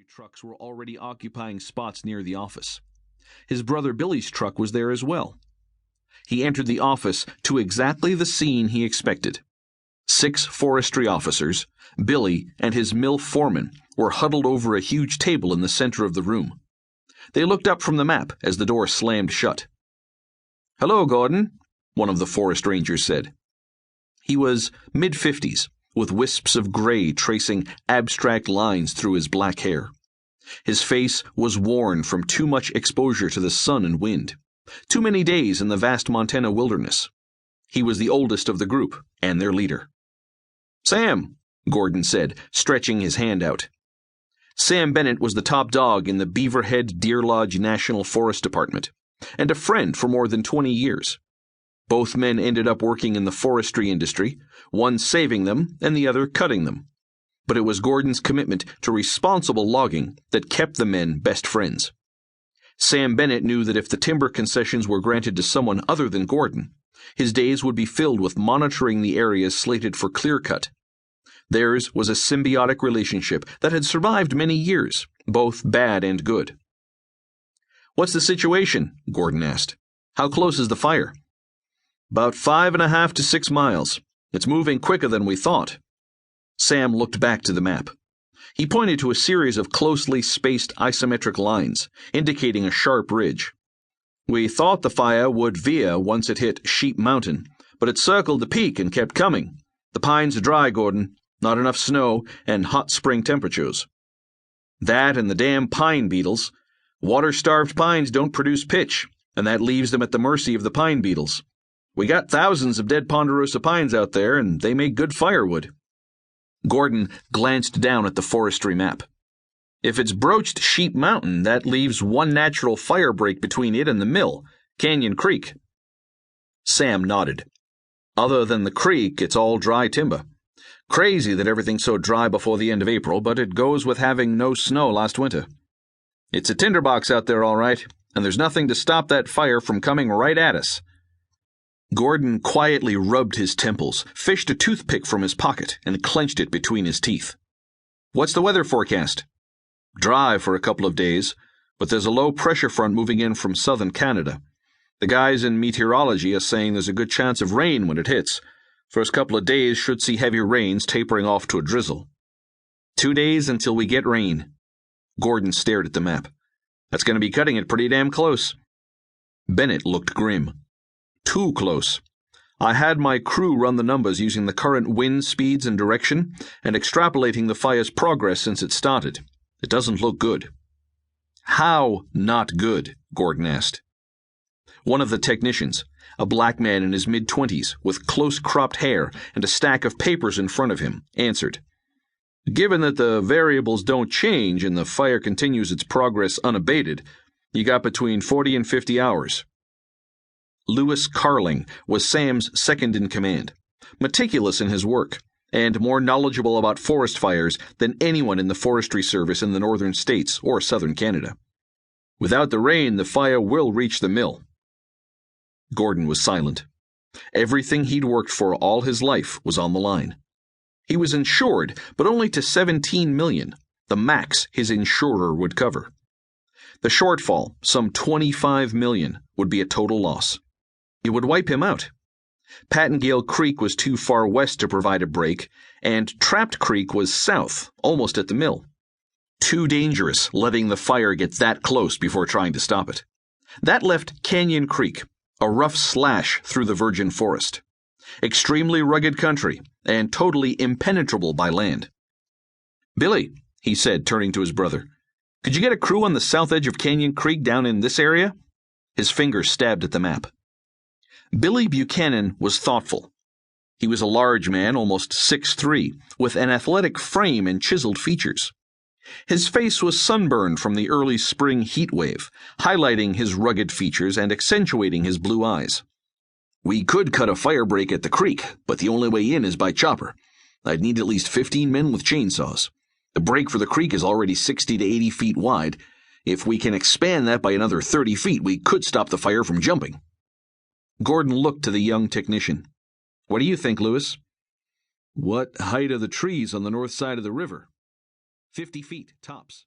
trucks were already occupying spots near the office. His brother Billy's truck was there as well. He entered the office to exactly the scene he expected. 6 forestry officers, Billy, and his mill foreman were huddled over a huge table in the center of the room. They looked up from the map as the door slammed shut. "Hello, Gordon," one of the forest rangers said. He was mid-50s, with wisps of gray tracing abstract lines through his black hair. His face was worn from too much exposure to the sun and wind. Too many days in the vast Montana wilderness. He was the oldest of the group, and their leader. "Sam," Gordon said, stretching his hand out. Sam Bennett was the top dog in the Beaverhead Deer Lodge National Forest Department, and a friend for more than 20 years. Both men ended up working in the forestry industry, one saving them and the other cutting them. But it was Gordon's commitment to responsible logging that kept the men best friends. Sam Bennett knew that if the timber concessions were granted to someone other than Gordon, his days would be filled with monitoring the areas slated for clear-cut. Theirs was a symbiotic relationship that had survived many years, both bad and good. "What's the situation?" Gordon asked. "How close is the fire?" "About 5.5 to 6 miles. It's moving quicker than we thought." Sam looked back to the map. He pointed to a series of closely spaced isometric lines, indicating a sharp ridge. "We thought the fire would veer once it hit Sheep Mountain, but it circled the peak and kept coming. The pines are dry, Gordon. Not enough snow and hot spring temperatures." "That and the damn pine beetles. Water-starved pines don't produce pitch, and that leaves them at the mercy of the pine beetles. We got thousands of dead ponderosa pines out there, and they make good firewood." Gordon glanced down at the forestry map. "If it's broached Sheep Mountain, that leaves one natural fire break between it and the mill, Canyon Creek." Sam nodded. "Other than the creek, it's all dry timber. Crazy that everything's so dry before the end of April, but it goes with having no snow last winter. It's a tinderbox out there all right, and there's nothing to stop that fire from coming right at us." Gordon quietly rubbed his temples, fished a toothpick from his pocket, and clenched it between his teeth. "What's the weather forecast?" "Dry for a couple of days, but there's a low-pressure front moving in from southern Canada. The guys in meteorology are saying there's a good chance of rain when it hits. First couple of days should see heavy rains tapering off to a drizzle." 2 days until we get rain." Gordon stared at the map. "That's going to be cutting it pretty damn close." Bennett looked grim. "Too close. I had my crew run the numbers using the current wind speeds and direction, and extrapolating the fire's progress since it started. It doesn't look good." "How not good?" Gordon asked. One of the technicians, a black man in his mid-20s with close-cropped hair and a stack of papers in front of him, answered. "Given that the variables don't change and the fire continues its progress unabated, you got between 40 and 50 hours. Lewis Carling was Sam's second-in-command, meticulous in his work, and more knowledgeable about forest fires than anyone in the forestry service in the northern states or southern Canada. "Without the rain, the fire will reach the mill." Gordon was silent. Everything he'd worked for all his life was on the line. He was insured, but only to $17 million, the max his insurer would cover. The shortfall, some $25 million, would be a total loss. It would wipe him out. Pattengale Creek was too far west to provide a break, and Trapped Creek was south, almost at the mill. Too dangerous letting the fire get that close before trying to stop it. That left Canyon Creek, a rough slash through the virgin forest. Extremely rugged country, and totally impenetrable by land. "Billy," he said, turning to his brother, "could you get a crew on the south edge of Canyon Creek down in this area?" His finger stabbed at the map. Billy Buchanan was thoughtful. He was a large man, almost 6'3", with an athletic frame and chiseled features. His face was sunburned from the early spring heat wave, highlighting his rugged features and accentuating his blue eyes. "We could cut a fire break at the creek, but the only way in is by chopper. I'd need at least 15 men with chainsaws. The break for the creek is already 60 to 80 feet wide. If we can expand that by another 30 feet, we could stop the fire from jumping." Gordon looked to the young technician. "What do you think, Lewis?" "What height are the trees on the north side of the river?" 50 feet, tops.